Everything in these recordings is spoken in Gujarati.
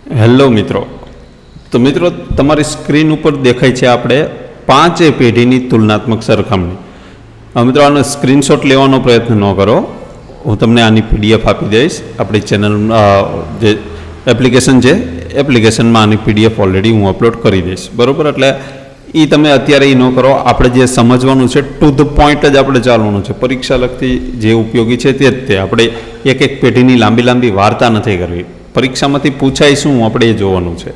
હેલો મિત્રો, તો મિત્રો તમારી સ્ક્રીન ઉપર દેખાય છે આપણે 5 પેઢીની તુલનાત્મક સરખામણી. મિત્રો આનો સ્ક્રીનશોટ લેવાનો પ્રયત્ન ન કરો, હું તમને આની પીડીએફ આપી દઈશ. આપણી ચેનલ જે એપ્લિકેશન છે એપ્લિકેશનમાં આની પીડીએફ ઓલરેડી હું અપલોડ કરી દઈશ, બરાબર. એટલે એ તમે અત્યારે એ ન કરો. આપણે જે સમજવાનું છે ટુ ધ પોઈન્ટ જ આપણે ચાલવાનું છે. પરીક્ષા લગતી જે ઉપયોગી છે તે જ તે. આપણે એક એક પેઢીની લાંબી વાર્તા નથી કરવી. પરીક્ષામાંથી પૂછાય શું આપણે એ જોવાનું છે.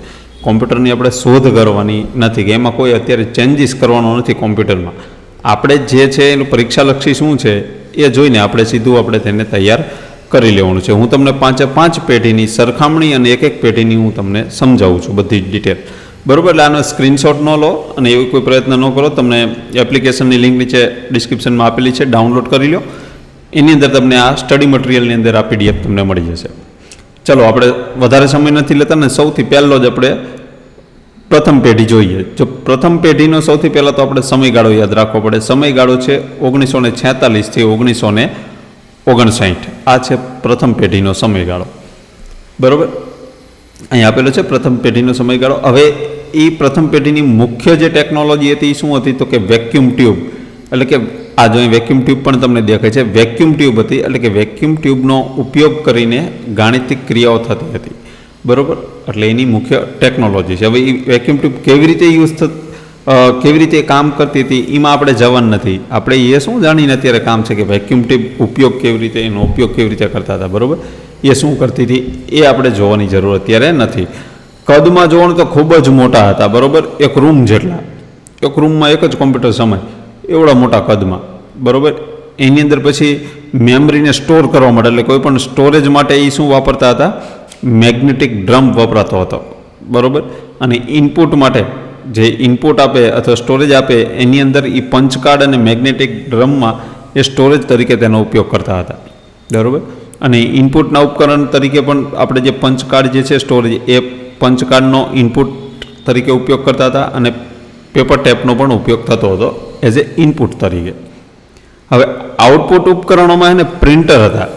કોમ્પ્યુટરની આપણે શોધ કરવાની નથી કે એમાં કોઈ અત્યારે ચેન્જીસ કરવાનો નથી કોમ્પ્યુટરમાં. આપણે જે છે એનું પરીક્ષાલક્ષી શું છે એ જોઈને આપણે સીધું આપણે તેને તૈયાર કરી લેવાનું છે. હું તમને 5 પેઢીની સરખામણી અને એક પેઢીની હું તમને સમજાવું છું બધી જ ડિટેલ, બરાબર. એટલે આનો સ્ક્રીનશોટ ન લો અને એવો કોઈ પ્રયત્ન ન કરો. તમને એપ્લિકેશનની લિંક નીચે ડિસ્ક્રિપ્શનમાં આપેલી છે, ડાઉનલોડ કરી લો. એની અંદર તમને આ સ્ટડી મટીરિયલની અંદર આ પીડીએફ તમને મળી જશે. ચલો, આપણે વધારે સમય નથી લેતા ને સૌથી પહેલો જ આપણે પ્રથમ પેઢી જોઈએ. જો પ્રથમ પેઢીનો સૌથી પહેલાં તો આપણે સમયગાળો યાદ રાખવો પડે. સમયગાળો છે 1946 થી 1959. આ છે પ્રથમ પેઢીનો સમયગાળો, બરાબર. અહીં આપેલો છે પ્રથમ પેઢીનો સમયગાળો. હવે એ પ્રથમ પેઢીની મુખ્ય જે ટેકનોલોજી હતી એ શું હતી તો કે વેક્યુમ ટ્યુબ. એટલે કે આ જો વેક્યુમ ટ્યુબ પણ તમને દેખાય છે, વેક્યુમ ટ્યુબ હતી. એટલે કે વેક્યુમ ટ્યુબનો ઉપયોગ કરીને ગાણિતિક ક્રિયાઓ થતી હતી, બરાબર. એટલે એની મુખ્ય ટેકનોલોજી છે. હવે એ વેક્યુમ ટ્યુબ કેવી રીતે કેવી રીતે કામ કરતી હતી એમાં આપણે જવાનું નથી. આપણે એ શું જાણીને અત્યારે કામ છે કે વેક્યુમ ટ્યુબ ઉપયોગ કેવી રીતે, એનો ઉપયોગ કેવી રીતે કરતા હતા, બરાબર. એ શું કરતી હતી એ આપણે જોવાની જરૂર અત્યારે નથી. કદમાં જોવાનું તો ખૂબ જ મોટા હતા, બરાબર. એક રૂમ જેટલા, એક રૂમમાં એક જ કોમ્પ્યુટર સમય એવડા મોટા કદમાં, બરાબર. એની અંદર પછી મેમરીને સ્ટોર કરવા માટે, એટલે કોઈ પણ સ્ટોરેજ માટે એ શું વાપરતા હતા, મેગ્નેટિક ડ્રમ વપરાતો હતો, બરાબર. અને ઇનપુટ માટે જે ઇનપુટ આપે અથવા સ્ટોરેજ આપે એની અંદર એ પંચકાર્ડ અને મેગ્નેટિક ડ્રમમાં એ સ્ટોરેજ તરીકે તેનો ઉપયોગ કરતા હતા, બરાબર. અને ઇનપુટના ઉપકરણ તરીકે પણ આપણે જે પંચકાર્ડ જે છે સ્ટોરેજ, એ પંચકાર્ડનો ઇનપુટ તરીકે ઉપયોગ કરતા હતા અને પેપર ટેપનો પણ ઉપયોગ થતો હતો એઝ એ ઇનપુટ તરીકે. હવે આઉટપુટ ઉપકરણોમાં એને પ્રિન્ટર હતા.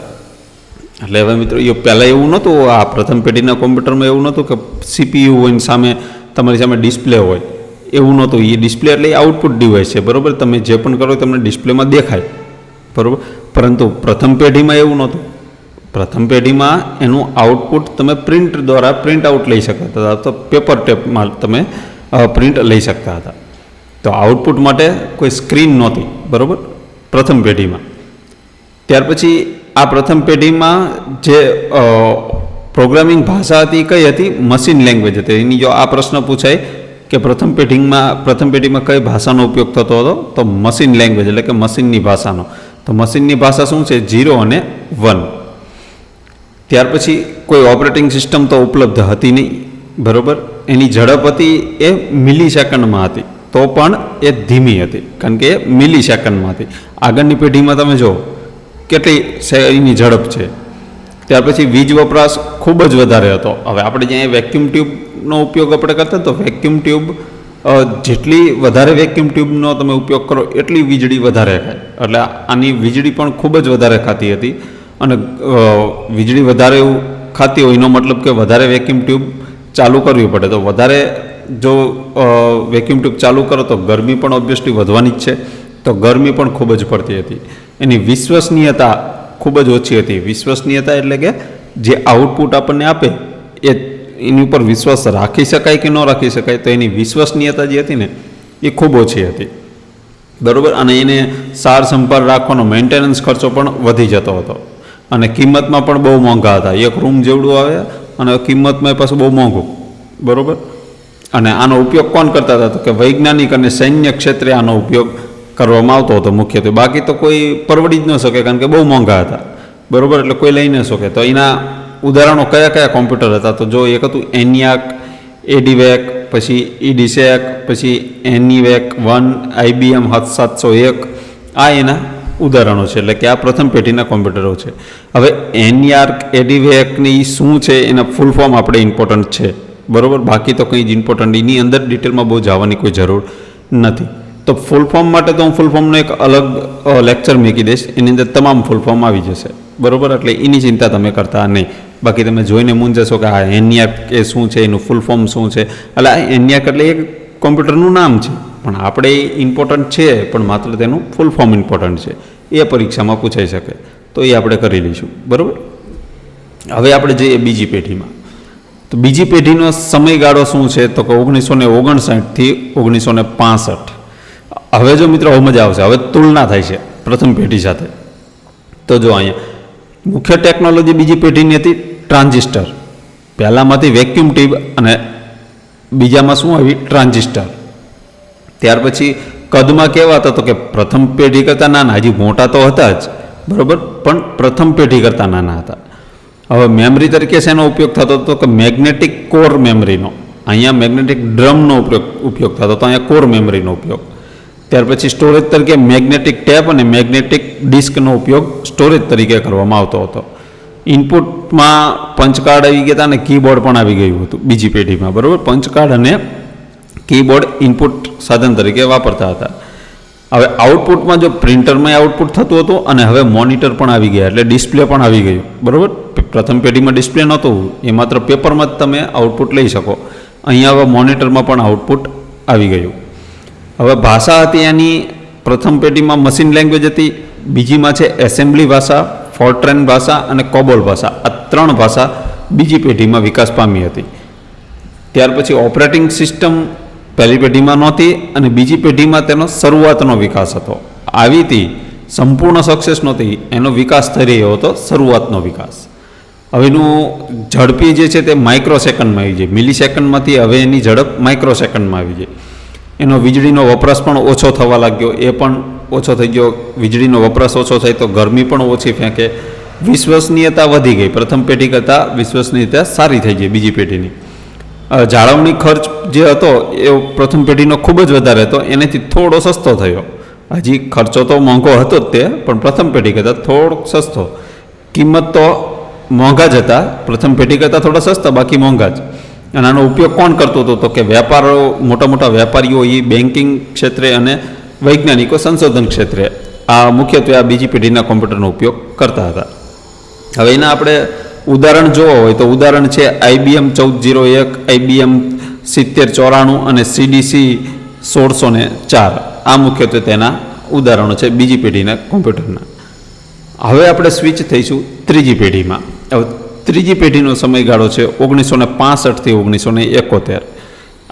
એટલે હવે મિત્રો એ પહેલાં એવું નહોતું, આ પ્રથમ પેઢીના કોમ્પ્યુટરમાં એવું નહોતું કે સીપીયુ હોય સામે તમારી સામે ડિસ્પ્લે હોય, એવું નહોતું. એ ડિસ્પ્લે એટલે એ આઉટપુટ ડિવાઇસ છે, બરાબર. તમે જે પણ કરો તમને ડિસ્પ્લેમાં દેખાય, બરાબર. પરંતુ પ્રથમ પેઢીમાં એવું નહોતું. પ્રથમ પેઢીમાં એનું આઉટપુટ તમે પ્રિન્ટ દ્વારા પ્રિન્ટ આઉટ લઈ શકતા હતા, તો પેપર ટેપમાં તમે પ્રિન્ટ લઈ શકતા હતા. તો આઉટપુટ માટે કોઈ સ્ક્રીન નહોતી, બરાબર, પ્રથમ પેઢીમાં. ત્યાર પછી આ પ્રથમ પેઢીમાં જે પ્રોગ્રામિંગ ભાષા હતી કઈ હતી, મશીન લેંગ્વેજ હતી. એની જો આ પ્રશ્ન પૂછાય કે પ્રથમ પેઢીમાં કઈ ભાષાનો ઉપયોગ થતો હતો તો મશીન લેંગ્વેજ, એટલે કે મશીનની ભાષાનો. તો મશીનની ભાષા શું છે, 0 અને 1. ત્યાર પછી કોઈ ઓપરેટિંગ સિસ્ટમ તો ઉપલબ્ધ હતી નહીં, બરાબર. એની ઝડપ હતી એ મિલી સેકન્ડમાં હતી, તો પણ એ ધીમી હતી કારણ કે એ મિલી સેકન્ડમાં હતી. આગળની પેઢીમાં તમે જુઓ કેટલી એની ઝડપ છે. ત્યાર પછી વીજ વપરાશ ખૂબ જ વધારે હતો. હવે આપણે જ્યાં વેક્યુમ ટ્યુબનો ઉપયોગ આપણે કરતા તો વેક્યુમ ટ્યુબ જેટલી વધારે વેક્યુમ ટ્યુબનો તમે ઉપયોગ કરો એટલી વીજળી વધારે ખાય. એટલે આની વીજળી પણ ખૂબ જ વધારે ખાતી હતી. અને વીજળી વધારે એવું ખાતી હોય એનો મતલબ કે વધારે વેક્યુમ ટ્યુબ ચાલુ કરવી પડે. તો વધારે જો વેક્યુમ ટ્યુબ ચાલુ કરો તો ગરમી પણ ઓબ્વિયસલી વધવાની જ છે, તો ગરમી પણ ખૂબ જ પડતી હતી. એની વિશ્વસનીયતા ખૂબ જ ઓછી હતી. વિશ્વસનીયતા એટલે કે જે આઉટપુટ આપણને આપે એ એની ઉપર વિશ્વાસ રાખી શકાય કે ન રાખી શકાય, તો એની વિશ્વસનીયતા જે હતી ને એ ખૂબ ઓછી હતી, બરાબર. અને એને સાર સંભાળ રાખવાનો મેન્ટેનન્સ ખર્ચો પણ વધી જતો હતો. અને કિંમતમાં પણ બહુ મોંઘા હતા. એક રૂમ જેવડું આવે અને કિંમતમાં પાછું બહુ મોંઘું, બરાબર. અને આનો ઉપયોગ કોણ કરતા હતા તો કે વૈજ્ઞાનિક અને સૈન્ય ક્ષેત્રે આનો ઉપયોગ કરવામાં આવતો હતો મુખ્યત્વે. બાકી તો કોઈ પરવડી જ ન શકે કારણ કે બહુ મોંઘા હતા, બરાબર. એટલે કોઈ લઈ ન શકે. તો એના ઉદાહરણો કયા કોમ્પ્યુટર હતા તો જો એક હતું ENIAC, ADVAC, પછી EDSEC, પછી ENIVAC 1, IBM 701. આ એના ઉદાહરણો છે. એટલે કે આ પ્રથમ પેઢીના કોમ્પ્યુટરો છે. હવે ENIAC, ADVACની શું છે એના ફૂલ ફોર્મ આપણે ઇમ્પોર્ટન્ટ છે, બરાબર. બાકી તો કંઈ જ ઇમ્પોર્ટન્ટ એની અંદર ડિટેલમાં બહુ જવાની કોઈ જરૂર નથી. તો ફૂલ ફોર્મ માટે તો હું ફૂલ ફોર્મનો એક અલગ લેક્ચર મૂકી દઈશ, એની અંદર તમામ ફૂલ ફોર્મ આવી જશે, બરાબર. એટલે એની ચિંતા તમે કરતા નહીં. બાકી તમે જોઈને મૂંઝશો કે આ એન્યાક એ શું છે, એનું ફૂલ ફોર્મ શું છે. એટલે આ એન્યાક એટલે એક કોમ્પ્યુટરનું નામ છે, પણ આપણે ઇમ્પોર્ટન્ટ છે, પણ માત્ર તેનું ફૂલ ફોર્મ ઇમ્પોર્ટન્ટ છે. એ પરીક્ષામાં પૂછાઈ શકે, તો એ આપણે કરી લઈશું. બરાબર. હવે આપણે જઈએ બીજી પેઢીમાં. તો બીજી પેઢીનો સમયગાળો શું છે, તો કે 1959થી 1965. હવે જો મિત્રો હવે મજા આવશે, હવે તુલના થાય છે પ્રથમ પેઢી સાથે. તો જો અહીંયા મુખ્ય ટેકનોલોજી બીજી પેઢીની હતી ટ્રાન્ઝિસ્ટર. પહેલાંમાંથી વેક્યુમ ટ્યુબ અને બીજામાં શું આવી ટ્રાન્ઝિસ્ટર. ત્યાર પછી કદમાં કેવા હતા, તો કે પ્રથમ પેઢી કરતાં નાના, હજી મોટા તો હતા જ બરાબર, પણ પ્રથમ પેઢી કરતાં નાના હતા. હવે મેમરી તરીકે શેનો ઉપયોગ થતો હતો, કે મેગ્નેટિક કોર મેમરીનો. અહીંયા મેગ્નેટિક ડ્રમનો ઉપયોગ થતો હતો, અહીંયા કોર મેમરીનો ઉપયોગ. ત્યાર પછી સ્ટોરેજ તરીકે મેગ્નેટિક ટેપ અને મેગ્નેટિક ડિસ્કનો ઉપયોગ સ્ટોરેજ તરીકે કરવામાં આવતો હતો. ઇનપુટમાં પંચકાર્ડ આવી ગયા હતા અને કીબોર્ડ પણ આવી ગયું હતું બીજી પેઢીમાં. બરાબર. પંચકાર્ડ અને કીબોર્ડ ઇનપુટ સાધન તરીકે વાપરતા હતા. હવે આઉટપુટમાં જો પ્રિન્ટરમાં આઉટપુટ થતું હતું અને હવે મોનિટર પણ આવી ગયા, એટલે ડિસ્પ્લે પણ આવી ગયું. બરાબર. પ્રથમ પેઢીમાં ડિસ્પ્લે નહોતું, એ માત્ર પેપરમાં જ તમે આઉટપુટ લઈ શકો. અહીંયા હવે મોનિટરમાં પણ આઉટપુટ આવી ગયું. હવે ભાષા હતી એની પ્રથમ પેઢીમાં મશીન લેંગ્વેજ હતી, બીજીમાં છે એસેમ્બલી ભાષા, ફોર્ટ્રેન ભાષા અને કોબોલ ભાષા. આ 3 ભાષા બીજી પેઢીમાં વિકાસ પામી હતી. ત્યાર પછી ઓપરેટિંગ સિસ્ટમ પહેલી પેઢીમાં નહોતી અને બીજી પેઢીમાં તેનો શરૂઆતનો વિકાસ હતો. આવી હતી, સંપૂર્ણ સક્સેસ નહોતી, એનો વિકાસ થઈ રહ્યો હતો, શરૂઆતનો વિકાસ. હવે એનું ઝડપી જે છે તે માઇક્રો સેકન્ડમાં આવી જાય, મિલી સેકન્ડમાંથી હવે એની ઝડપ માઇક્રો સેકન્ડમાં આવી જાય. એનો વીજળીનો વપરાશ પણ ઓછો થવા લાગ્યો, એ પણ ઓછો થઈ ગયો. વીજળીનો વપરાશ ઓછો થાય તો ગરમી પણ ઓછી ફેંકે. વિશ્વસનીયતા વધી ગઈ, પ્રથમ પેઢી કરતાં વિશ્વસનીયતા સારી થઈ ગઈ બીજી પેઢીની. જાળવણી ખર્ચ જે હતો એ પ્રથમ પેઢીનો ખૂબ જ વધારે હતો, એનાથી થોડો સસ્તો થયો. હજી ખર્ચો તો મોંઘો હતો જ તે, પણ પ્રથમ પેઢી કરતાં થોડોક સસ્તો. કિંમત તો મોંઘા જ હતા, પ્રથમ પેઢી કરતાં થોડા સસ્તા, બાકી મોંઘા જ. અને આનો ઉપયોગ કોણ કરતો હતો, તો કે વેપારો, મોટા મોટા વેપારીઓ, એ બેન્કિંગ ક્ષેત્રે અને વૈજ્ઞાનિકો સંશોધન ક્ષેત્રે આ મુખ્યત્વે આ બીજી પેઢીના કોમ્પ્યુટરનો ઉપયોગ કરતા હતા. હવે એના આપણે ઉદાહરણ જોવા હોય તો ઉદાહરણ છે IBM 1401, IBM 7094 અને CDC 1604. આ મુખ્યત્વે તેના ઉદાહરણો છે બીજી પેઢીના કોમ્પ્યુટરના. હવે આપણે સ્વિચ થઈશું ત્રીજી પેઢીમાં. હવે ત્રીજી પેઢીનો સમયગાળો છે 1965થી 1971.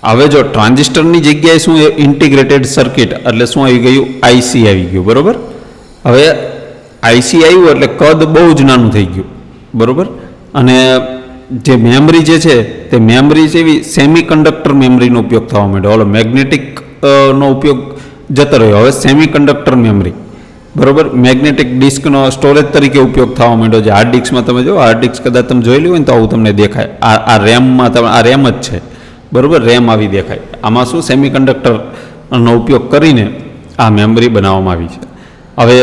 હવે જો ટ્રાન્ઝિસ્ટરની જગ્યાએ શું ઇન્ટિગ્રેટેડ સર્કિટ, એટલે શું આવી ગયું, IC આવી ગયું. બરાબર. હવે IC આવ્યું એટલે કદ બહુ જ નાનું થઈ ગયું. બરાબર. અને જે મેમરી જે છે તે મેમરી જેવી સેમી કંડક્ટર મેમરીનો ઉપયોગ થવા માંડ્યો. ઓલો મેગ્નેટિક નો ઉપયોગ જતો રહ્યો, હવે સેમી કંડક્ટર મેમરી. બરાબર. મેગ્નેટિક ડિસ્કનો સ્ટોરેજ તરીકે ઉપયોગ થવા માંડ્યો. જે હાર્ડ ડિસ્કમાં તમે જો, હાર્ડ ડિસ્ક કદાચ તમે જોયેલી હોય ને તો આવું તમને દેખાય. આ રેમમાં તમે, આ રેમ જ છે. બરાબર. રેમ આવી દેખાય. આમાં શું સેમી કંડક્ટરનો ઉપયોગ કરીને આ મેમરી બનાવવામાં આવી છે. હવે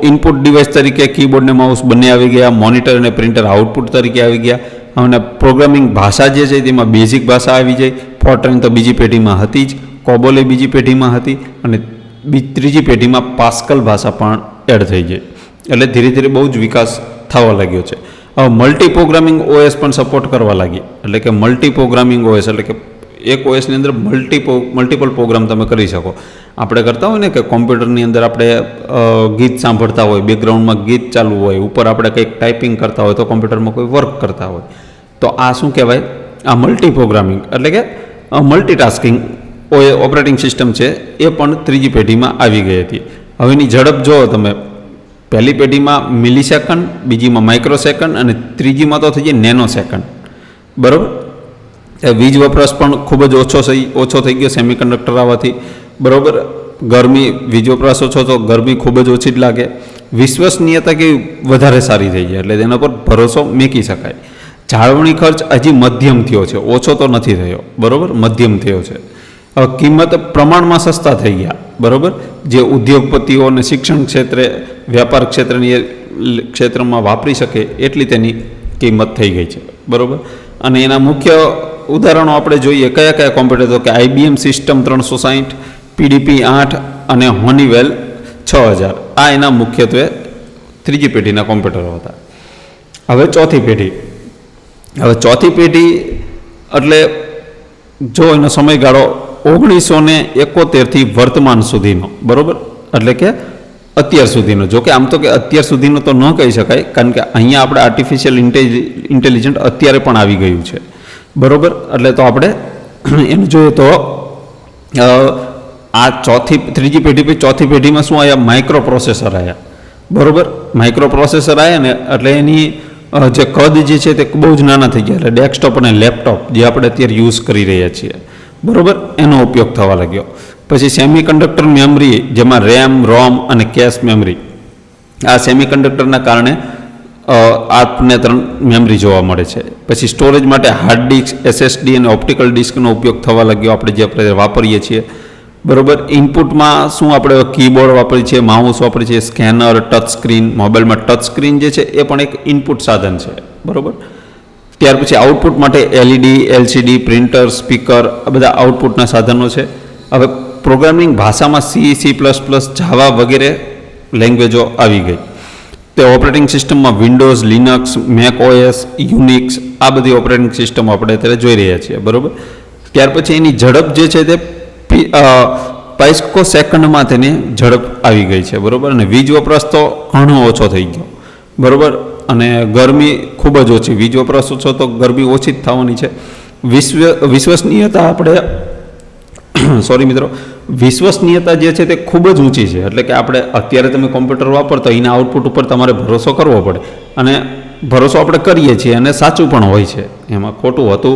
ઇનપુટ ડિવાઇસ તરીકે કીબોર્ડ ને માઉસ બંને આવી ગયા. મોનિટર અને પ્રિન્ટર આઉટપુટ તરીકે આવી ગયા. અને પ્રોગ્રામિંગ ભાષા જે છે તેમાં બેઝિક ભાષા આવી જાય. ફોર્ટ્રેન તો બીજી પેઢીમાં હતી જ, કોબોલે બીજી પેઢીમાં હતી, અને ત્રીજી પેઢીમાં પાસ્કલ ભાષા પણ એડ થઈ જાય. એટલે ધીરે ધીરે બહુ જ વિકાસ થવા લાગ્યો છે. હવે મલ્ટી પ્રોગ્રામિંગ OS પણ સપોર્ટ કરવા લાગી. એટલે કે મલ્ટી પ્રોગ્રામિંગ OS એટલે કે એક OSની અંદર મલ્ટિપલ પ્રોગ્રામ તમે કરી શકો. આપણે કરતા હોય ને કે કોમ્પ્યુટરની અંદર આપણે ગીત સાંભળતા હોય, બેકગ્રાઉન્ડમાં ગીત ચાલુ હોય, ઉપર આપણે કંઈક ટાઈપિંગ કરતા હોય, તો કોમ્પ્યુટરમાં કોઈ વર્ક કરતા હોય, તો આ શું કહેવાય, આ મલ્ટી પ્રોગ્રામિંગ એટલે કે મલ્ટીટાસ્કિંગ ઓપરેટિંગ સિસ્ટમ છે, એ પણ ત્રીજી પેઢીમાં આવી ગઈ હતી. હવે એની ઝડપ જુઓ તમે, પહેલી પેઢીમાં મિલી સેકન્ડ, બીજીમાં માઇક્રો સેકન્ડ અને ત્રીજીમાં તો થઈ જાય નેનો સેકન્ડ. બરાબર. વીજ વપરાશ પણ ખૂબ જ ઓછો થઈ ગયો સેમી કંડક્ટર આવવાથી. બરાબર. વીજ વપરાશ ઓછો તો ગરમી ખૂબ જ ઓછી જ લાગે. વિશ્વસનીયતા કેવી વધારે સારી થઈ જાય, એટલે તેના પર ભરોસો મૂકી શકાય. જાળવણી ખર્ચ હજી મધ્યમ થયો છે, ઓછો તો નથી થયો. બરાબર. મધ્યમ થયો છે. હવે કિંમત પ્રમાણમાં સસ્તા થઈ ગયા. બરાબર. જે ઉદ્યોગપતિઓ અને શિક્ષણ ક્ષેત્રે, વ્યાપાર ક્ષેત્રમાં વાપરી શકે એટલી તેની કિંમત થઈ ગઈ છે. બરાબર. અને એના મુખ્ય ઉદાહરણો આપણે જોઈએ કયા કયા કોમ્પ્યુટર, તો કે IBM સિસ્ટમ 360, PDP 8 અને હોનીવેલ 6000. આ એના મુખ્યત્વે ત્રીજી પેઢીના કોમ્પ્યુટરો હતા. હવે ચોથી પેઢી. હવે ચોથી પેઢી એટલે જો એનો સમયગાળો 1971થી વર્તમાન સુધીનો, બરાબર, એટલે કે અત્યાર સુધીનો. જો કે આમ તો કે અત્યાર સુધીનો તો ન કહી શકાય, કારણ કે અહીંયા આપણે આર્ટિફિશિયલ ઇન્ટેલિજન્ટ અત્યારે પણ આવી ગયું છે, બરાબર. એટલે તો આપણે એનું જોઈએ તો આ ત્રીજી પેઢી પછી ચોથી પેઢીમાં શું આવ્યા? માઇક્રો પ્રોસેસર આવ્યા, બરાબર. માઇક્રો પ્રોસેસર આવ્યા ને એટલે એની જે કદ જે છે તે બહુ જ નાના થઈ ગયા. એટલે ડેસ્કટોપ અને લેપટોપ જે આપણે અત્યારે યુઝ કરી રહ્યા છીએ, બરાબર, એનો ઉપયોગ થવા લાગ્યો. પછી સેમિકન્ડક્ટર મેમરી, જેમાં રેમ, રોમ અને કેશ મેમરી, આ સેમિકન્ડક્ટરના કારણે આપણને 3 મેમરી જોવા મળે છે. પછી સ્ટોરેજ માટે હાર્ડ ડિસ્ક, SSD અને ઓપ્ટિકલ ડિસ્કનો ઉપયોગ થવા લાગ્યો, આપણે જે આપણે વાપરીએ છીએ, બરાબર. ઇનપુટમાં શું આપણે કીબોર્ડ વાપરીએ છીએ, માઉસ વાપરીએ છીએ, સ્કેનર, ટચ સ્ક્રીન. મોબાઈલમાં ટચ સ્ક્રીન જે છે એ પણ એક ઇનપુટ સાધન છે, બરાબર. ત્યાર પછી આઉટપુટ માટે LED, LCD, પ્રિન્ટર, સ્પીકર, આ બધા આઉટપુટના સાધનો છે. હવે પ્રોગ્રામિંગ ભાષામાં C++, જાવા વગેરે લેંગ્વેજો આવી ગઈ. તે ઓપરેટિંગ સિસ્ટમમાં Windows, Linux, make OS, Unix, આ બધી ઓપરેટિંગ સિસ્ટમો આપણે અત્યારે જોઈ રહ્યા છીએ, બરાબર. ત્યાર પછી એની ઝડપ જે છે તે પાઇસ્કો સેકન્ડમાં તેની ઝડપ આવી ગઈ છે, બરાબર. અને વીજ વપરાશ તો ઘણો ઓછો થઈ ગયો, બરાબર. અને ગરમી ખૂબ જ ઓછી. વીજ વપરાશ ઓછો તો ગરમી ઓછી જ થવાની છે. વિશ્વસનીયતા આપણે સોરી મિત્રો, વિશ્વસનીયતા જે છે તે ખૂબ જ ઊંચી છે. એટલે કે આપણે અત્યારે તમે કોમ્પ્યુટર વાપરતો એના આઉટપુટ ઉપર તમારે ભરોસો કરવો પડે, અને ભરોસો આપણે કરીએ છીએ અને સાચું પણ હોય છે, એમાં ખોટું હોતું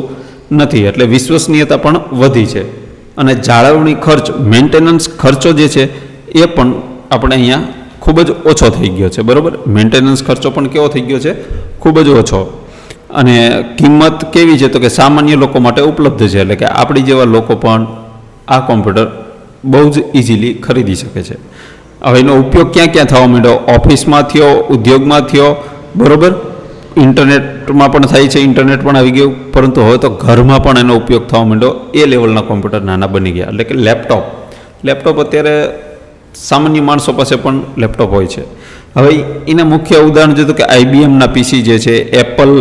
નથી. એટલે વિશ્વસનીયતા પણ વધી છે. અને જાળવણી ખર્ચ, મેન્ટેનન્સ ખર્ચો જે છે એ પણ આપણે અહીંયા ખૂબ જ ઓછો થઈ ગયો છે, બરાબર. મેન્ટેનન્સ ખર્ચો પણ કેવો થઈ ગયો છે? ખૂબ જ ઓછો. અને કિંમત કેવી છે? તો કે સામાન્ય લોકો માટે ઉપલબ્ધ છે. એટલે કે આપણી જેવા લોકો પણ આ કોમ્પ્યુટર બહુ જ ઇઝીલી ખરીદી શકે છે. હવે એનો ઉપયોગ ક્યાં ક્યાં થવા માંડ્યો? ઓફિસમાં થયો, ઉદ્યોગમાં થયો, બરાબર. ઇન્ટરનેટમાં પણ થાય છે, ઇન્ટરનેટ પણ આવી ગયું. પરંતુ હવે તો ઘરમાં પણ એનો ઉપયોગ થવા માંડ્યો. એ લેવલના કોમ્પ્યુટર નાના બની ગયા. એટલે કે લેપટોપ અત્યારે સામાન્ય માણસો પાસે પણ લેપટોપ હોય છે. હવે એના મુખ્ય ઉદાહરણ જોઈએ તો કે IBMના PC જે છે, એપલ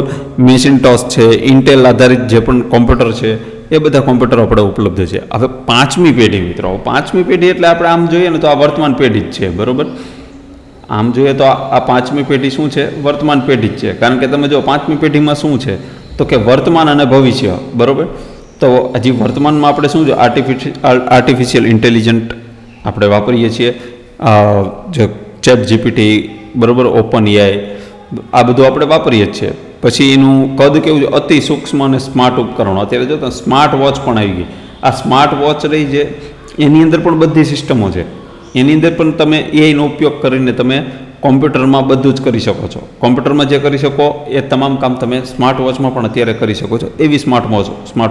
મેસિન્ટોશ છે, ઇન્ટેલ આધારિત જે પણ કોમ્પ્યુટર છે, એ બધા કોમ્પ્યુટર આપણે ઉપલબ્ધ છે. હવે 5મી પેઢી મિત્રો, 5મી પેઢી એટલે આપણે આમ જોઈએ ને તો આ વર્તમાન પેઢી જ છે, બરાબર. આમ જોઈએ તો આ 5મી પેઢી શું છે? વર્તમાન પેઢી જ છે. કારણ કે તમે જો 5મી પેઢીમાં શું છે તો કે વર્તમાન અને ભવિષ્ય, બરાબર. તો હજી વર્તમાનમાં આપણે શું છે? આર્ટિફિશિયલ ઇન્ટેલિજન્ટ આપણે વાપરીએ છીએ, જે ChatGPT, બરાબર, OpenAI, આ બધું આપણે વાપરીએ જ છીએ. પછી એનું કદ કેવું છે? અતિ સૂક્ષ્મ અને સ્માર્ટ ઉપકરણો. અત્યારે જો તો સ્માર્ટ વોચ પણ આવી ગઈ. આ સ્માર્ટ વોચ રહી છે એની અંદર પણ બધી સિસ્ટમો છે. એની અંદર પણ તમે એઆઈનો ઉપયોગ કરીને તમે કોમ્પ્યુટરમાં બધું જ કરી શકો છો. કોમ્પ્યુટરમાં જે કરી શકો એ તમામ કામ તમે સ્માર્ટ વોચમાં પણ અત્યારે કરી શકો છો. એવી સ્માર્ટ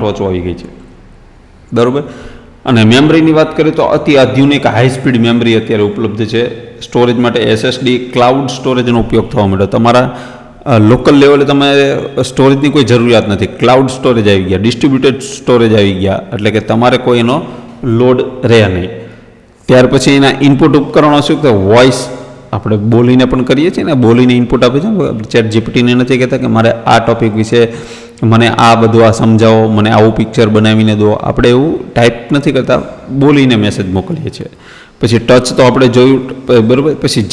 વોચો આવી ગઈ છે, બરાબર. અને મેમરીની વાત કરીએ તો અતિ આધુનિક હાઈ સ્પીડ મેમરી અત્યારે ઉપલબ્ધ છે. સ્ટોરેજ માટે SSD, ક્લાઉડ સ્ટોરેજનો ઉપયોગ થવા માંડ્યો. તમારા લોકલ લેવલે તમે સ્ટોરેજની કોઈ જરૂરિયાત નથી. ક્લાઉડ સ્ટોરેજ આવી ગયા, ડિસ્ટ્રીબ્યુટેડ સ્ટોરેજ આવી ગયા. એટલે કે તમારે કોઈ એનો લોડ રહે નહીં. ત્યાર પછી એના ઇનપુટ ઉપકરણો શું? કે વોઇસ આપણે બોલીને પણ કરીએ છીએ ને, બોલીને ઇનપુટ આપે છે. ChatGPTને નથી કહેતા કે મારે આ ટોપિક વિશે મને આ બધું આ સમજાવો, મને આવું પિક્ચર બનાવીને દો. આપણે એવું ટાઈપ નથી કરતા, બોલીને મેસેજ મોકલીએ છીએ. પછી ટચ તો આપણે જોયું, બરાબર. પછી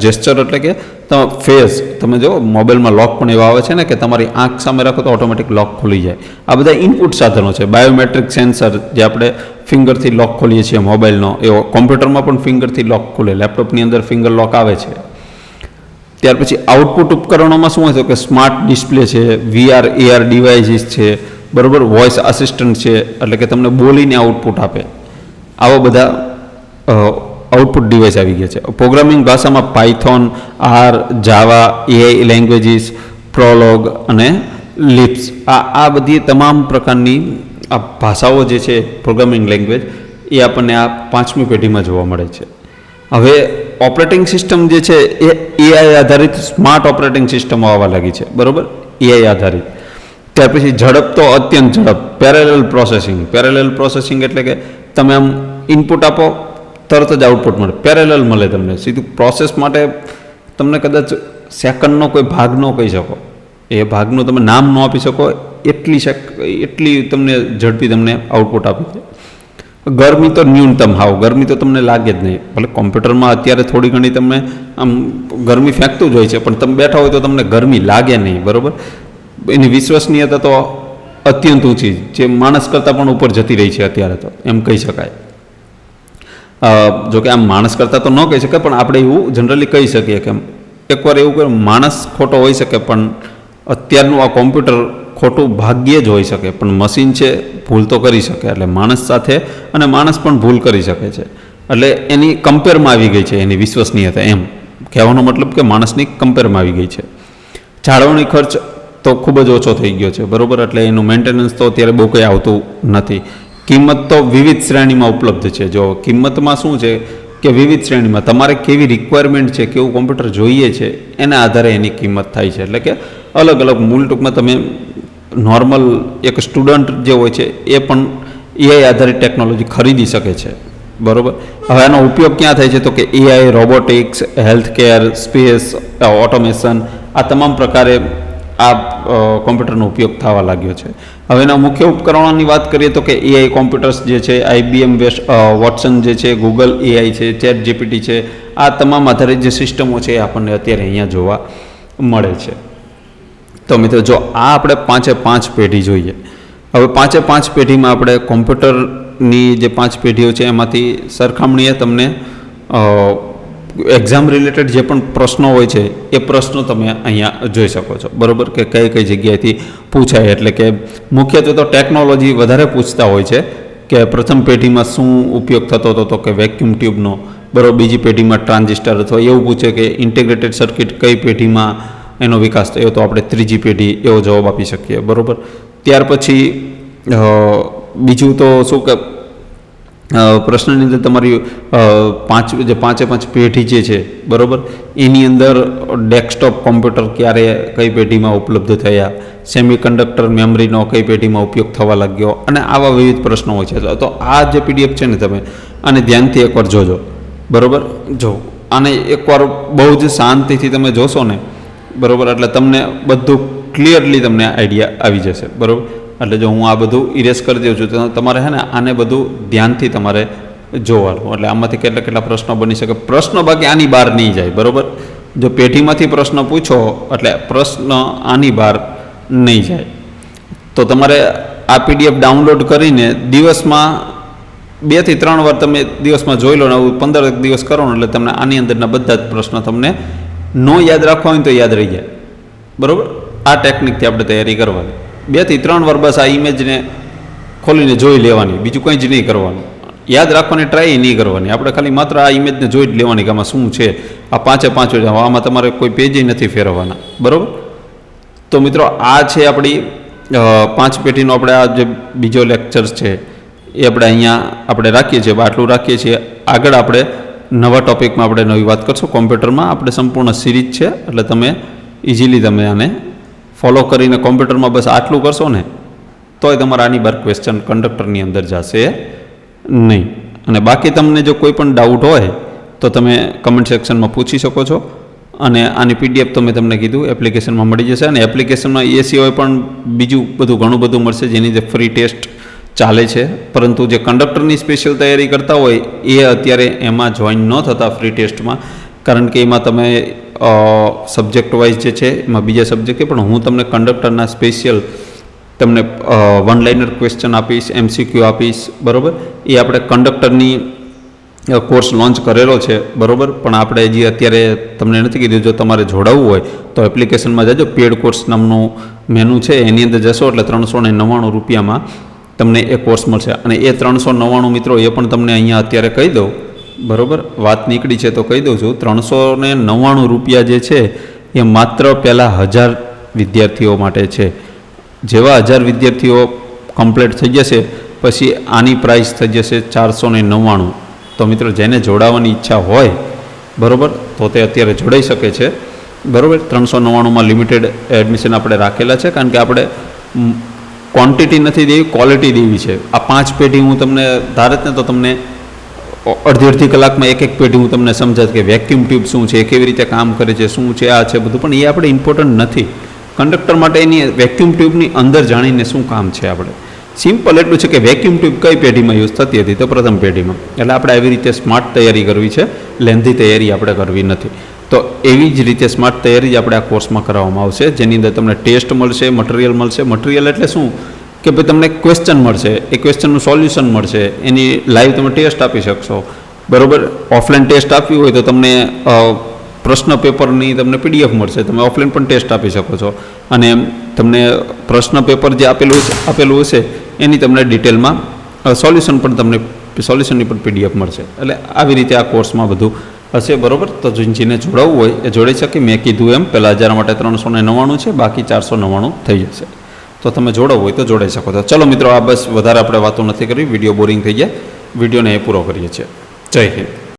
જેસ્ચર એટલે કે તમે ફેસ, તમે જો મોબાઈલમાં લોક પણ એવા આવે છે ને કે તમારી આંખ સામે રાખો તો ઓટોમેટિક લોક ખુલી જાય. આ બધા ઇનપુટ સાધનો છે. બાયોમેટ્રિક સેન્સર, જે આપણે ફિંગરથી લોક ખોલીએ છીએ મોબાઈલનો, એવો કોમ્પ્યુટરમાં પણ ફિંગરથી લોક ખુલે. લેપટોપની અંદર ફિંગર લોક આવે છે. ત્યાર પછી આઉટપુટ ઉપકરણોમાં શું હોય છે? કે સ્માર્ટ ડિસ્પ્લે છે, VR AR ડિવાઇસીસ છે, બરાબર. વોઇસ આસિસ્ટન્ટ છે, એટલે કે તમને બોલીને આઉટપુટ આપે. આવા બધા આઉટપુટ ડિવાઇસ આવી ગયા છે. પ્રોગ્રામિંગ ભાષામાં પાયથોન, R, જાવા, AI લેંગ્વેજીસ, પ્રોલોગ અને લિપ્સ, આ બધી તમામ પ્રકારની આ ભાષાઓ જે છે પ્રોગ્રામિંગ લેંગ્વેજ, એ આપણને આ 5મી પેઢીમાં જોવા મળે છે. હવે ઓપરેટિંગ સિસ્ટમ જે છે એ AI આધારિત સ્માર્ટ ઓપરેટિંગ સિસ્ટમો આવવા લાગી છે, બરાબર. AI આધારિત. ત્યાર પછી ઝડપ તો અત્યંત ઝડપ. પેરેલલ પ્રોસેસિંગ એટલે કે તમે આમ ઇનપુટ આપો, તરત જ આઉટપુટ મળે. પેરેલલ મળે તમને સીધું. પ્રોસેસ માટે તમને કદાચ સેકન્ડનો કોઈ ભાગ ન કહી શકો, એ ભાગનું તમે નામ ન આપી શકો એટલી તમને ઝડપી તમને આઉટપુટ આપી દે. ગરમી તો ન્યૂનતમ ગરમી તો તમને લાગે જ નહીં. ભલે કોમ્પ્યુટરમાં અત્યારે થોડી ઘણી તમને આમ ગરમી ફેંકતું જ હોય છે, પણ તમે બેઠા હોય તો તમને ગરમી લાગે નહીં, બરાબર. એની વિશ્વસનીયતા તો અત્યંત ઊંચી, જે માણસ કરતાં પણ ઉપર જતી રહી છે અત્યારે, તો એમ કહી શકાય. જોકે આમ માણસ કરતાં તો ન કહી શકાય, પણ આપણે એવું જનરલી કહી શકીએ કે એકવાર એવું કે માણસ ખોટો હોઈ શકે, પણ અત્યારનું આ કોમ્પ્યુટર ખોટું ભાગ્યે જ હોઈ શકે, પણ મશીન છે ભૂલ તો કરી શકે. એટલે માણસ સાથે અને માણસ પણ ભૂલ કરી શકે છે. એટલે એની કમ્પેરમાં આવી ગઈ છે એની વિશ્વસનીયતા, એમ કહેવાનો મતલબ કે માણસની કમ્પેરમાં આવી ગઈ છે. જાળવણી ખર્ચ તો ખૂબ જ ઓછો થઈ ગયો છે, બરાબર. એટલે એનું મેન્ટેનન્સ તો અત્યારે બહુ કંઈ આવતું નથી. કિંમત તો વિવિધ શ્રેણીમાં ઉપલબ્ધ છે. જો કિંમતમાં શું છે કે વિવિધ શ્રેણીમાં તમારે કેવી રિક્વાયરમેન્ટ છે, કેવું કોમ્પ્યુટર જોઈએ છે, એના આધારે એની કિંમત થાય છે. એટલે કે અલગ અલગ મૂળ ટૂંકમાં તમે નોર્મલ એક સ્ટુડન્ટ જે હોય છે એ પણ એઆઈ આધારિત ટેકનોલોજી ખરીદી શકે છે, બરાબર. હવે આનો ઉપયોગ ક્યાં થાય છે તો કે AI, robotics, healthcare, space, automation, આ તમામ પ્રકારે આ કોમ્પ્યુટરનો ઉપયોગ થવા લાગ્યો છે. હવે એના મુખ્ય ઉપકરણોની વાત કરીએ તો કે એઆઈ કોમ્પ્યુટર્સ જે છે, IBM વોટસન જે છે, ગૂગલ એઆઈ છે, ChatGPT છે, આ તમામ આધારિત જે સિસ્ટમો છે એ આપણને અત્યારે અહીંયા જોવા મળે છે. તો મિત્રો જો આ આપણે 5 પેઢી જોઈએ. હવે 5 પેઢીમાં આપણે કોમ્પ્યુટરની જે 5 પેઢીઓ છે એમાંથી સરખામણીએ તમને એક્ઝામ રિલેટેડ જે પણ પ્રશ્નો હોય છે એ પ્રશ્નો તમે અહીંયા જોઈ શકો છો, બરાબર. કે કઈ જગ્યાએથી પૂછાય. એટલે કે મુખ્યત્વે તો ટેકનોલોજી વધારે પૂછતા હોય છે કે પ્રથમ પેઢીમાં શું ઉપયોગ થતો હતો તો કે વેક્યુમ ટ્યુબનો, બરાબર. બીજી પેઢીમાં ટ્રાન્ઝિસ્ટર, અથવા એવું પૂછે કે ઇન્ટિગ્રેટેડ સર્કિટ કઈ પેઢીમાં એનો વિકાસ થયો, તો આપણે ત્રીજી પેઢી એવો જવાબ આપી શકીએ, બરાબર. ત્યાર પછી બીજું તો શું કે પ્રશ્નની અંદર તમારી પાંચે પાંચ પેઢી જે છે, બરાબર, એની અંદર ડેસ્કટોપ કોમ્પ્યુટર ક્યારે કઈ પેઢીમાં ઉપલબ્ધ થયા, સેમિકન્ડક્ટર મેમરીનો કઈ પેઢીમાં ઉપયોગ થવા લાગ્યો, અને આવા વિવિધ પ્રશ્નો હોય છે. તો આ જે PDF છે ને, તમે આને ધ્યાનથી એકવાર જોજો, બરાબર. જો આને એકવાર બહુ જ શાંતિથી તમે જોશો ને, બરાબર, એટલે તમને બધું ક્લિયરલી તમને આઈડિયા આવી જશે, બરાબર. એટલે જો હું આ બધું ઇરેઝ કરી દઉં છું તો તમારે છે ને આને બધું ધ્યાનથી તમારે જોવાનું. એટલે આમાંથી કેટલા પ્રશ્નો બની શકે. પ્રશ્ન બાકી આની બહાર નહીં જાય, બરાબર. જો પેઢીમાંથી પ્રશ્ન પૂછો એટલે પ્રશ્ન આની બહાર નહીં જાય. તો તમારે આ PDF ડાઉનલોડ કરીને દિવસમાં 2 થી 3 વાર તમે દિવસમાં જોઈ લો ને, 15 દિવસ કરો ને, એટલે તમને આની અંદરના બધા જ પ્રશ્નો તમને ન યાદ રાખવા હોય તો યાદ રહી જાય, બરાબર. આ ટેકનિકથી આપણે તૈયારી કરવાની. 2 થી 3 વાર બસ આ ઇમેજને ખોલીને જોઈ લેવાની, બીજું કંઈ જ નહીં કરવાનું. યાદ રાખવાની ટ્રાય નહીં કરવાની. આપણે ખાલી માત્ર આ ઇમેજને જોઈ જ લેવાની કે આમાં શું છે. આ 5 આમાં તમારે કોઈ પેજ નથી ફેરવવાના, બરાબર. તો મિત્રો આ છે આપણી 5 પેઢીનો આપણે આ જે બીજો લેક્ચર છે એ આપણે અહીંયા આપણે રાખીએ છીએ, આટલું રાખીએ છીએ. આગળ આપણે નવા ટોપિકમાં આપણે નવી વાત કરશું. કોમ્પ્યુટરમાં આપણે સંપૂર્ણ સિરીઝ છે, એટલે તમે ઇઝીલી તમે આને ફોલો કરીને કોમ્પ્યુટરમાં બસ આટલું કરશો ને તોય તમારા આની બાર ક્વેશ્ચન કંડક્ટરની અંદર જશે નહીં. અને બાકી તમને જો કોઈ પણ ડાઉટ હોય તો તમે કમેન્ટ સેક્શનમાં પૂછી શકો છો. અને આની PDF તો મેં તમને કીધું એપ્લિકેશનમાં મળી જશે. અને એપ્લિકેશનમાં એ સિવાય પણ બીજું બધું ઘણું બધું મળશે, જેની જે ફ્રી ટેસ્ટ ચાલે છે. પરંતુ જે કંડક્ટરની સ્પેશિયલ તૈયારી કરતા હોય એ અત્યારે એમાં જોઈન ન થતા ફ્રી ટેસ્ટમાં, કારણ કે એમાં તમે સબ્જેક્ટ વાઇઝ જે છે એમાં બીજા સબ્જેક્ટ, પણ હું તમને કંડક્ટરના સ્પેશિયલ તમને 1 લાઇનર ક્વેશ્ચન આપીશ, MCQ આપીશ, બરાબર. એ આપણે કંડક્ટરની કોર્સ લોન્ચ કરેલો છે, બરાબર. પણ આપણે હજી અત્યારે તમને નથી કીધું. જો તમારે જોડાવવું હોય તો એપ્લિકેશનમાં જજો, પેડ કોર્સ નામનું મેનુ છે એની અંદર જશો એટલે 399 રૂપિયામાં તમને એ કોર્સ મળશે. અને એ 399 મિત્રો એ પણ તમને અહીંયા અત્યારે કહી દઉં, બરાબર. વાત નીકળી છે તો કહી દઉં છું. 399 રૂપિયા જે છે એ માત્ર પહેલાં 1000 વિદ્યાર્થીઓ માટે છે. જેવા 1000 વિદ્યાર્થીઓ કમ્પ્લીટ થઈ જશે પછી આની પ્રાઇસ થઈ જશે 499. તો મિત્રો જેને જોડાવાની ઈચ્છા હોય, બરાબર, તો તે અત્યારે જોડાઈ શકે છે, બરાબર. 399માં લિમિટેડ એડમિશન આપણે રાખેલા છે, કારણ કે આપણે ક્વોન્ટિટી નથી દેવી, ક્વોલિટી દેવી છે. આ 5 પેઢી હું તમને ધારત ને તો તમને અડધી કલાકમાં એક પેઢી હું તમને સમજાત કે વેક્યુમ ટ્યુબ શું છે, કેવી રીતે કામ કરે છે, શું છે, આ છે બધું. પણ એ આપણે ઇમ્પોર્ટન્ટ નથી. કંડક્ટર માટે એની વેક્યુમ ટ્યુબની અંદર જાણીને શું કામ છે આપણે સિમ્પલ એટલું છે કે વેક્યુમ ટ્યુબ કઈ પેઢીમાં યુઝ થતી હતી તો પ્રથમ પેઢીમાં. એટલે આપણે આવી રીતે સ્માર્ટ તૈયારી કરવી છે, લેન્ધી તૈયારી આપણે કરવી નથી. તો એવી જ રીતે સ્માર્ટ તૈયારી જ આપણે આ કોર્સમાં કરાવવામાં આવશે, જેની અંદર તમને ટેસ્ટ મળશે, મટીરિયલ મળશે. મટીરિયલ એટલે શું કે ભાઈ તમને ક્વેશ્ચન મળશે, એ ક્વેશ્ચનનું સોલ્યુશન મળશે, એની લાઈવ તમે ટેસ્ટ આપી શકશો. બરાબર, ઓફલાઈન ટેસ્ટ આપવી હોય તો તમને પ્રશ્ન પેપરની તમને PDF મળશે, તમે ઓફલાઈન પણ ટેસ્ટ આપી શકો છો. અને તમને પ્રશ્ન પેપર જે આપેલું હશે એની તમને ડિટેલમાં સોલ્યુશનની પણ PDF મળશે. એટલે આવી રીતે આ કોર્સમાં બધું હશે. બરાબર, તો જેને જોડાવવું હોય એ જોડાઈ શકે. મેં કીધું એમ પહેલાં 1000 માટે 399 છે, બાકી 499 થઈ જશે. તો તમે જોડાવવું હોય તો જોડાઈ શકો. તો ચલો મિત્રો, આ બસ વધારે આપણે વાતો નથી કરવી, વિડીયો બોરિંગ થઈ જાય. વિડીયોને એ પૂરો કરીએ છીએ. જય હિન્દ.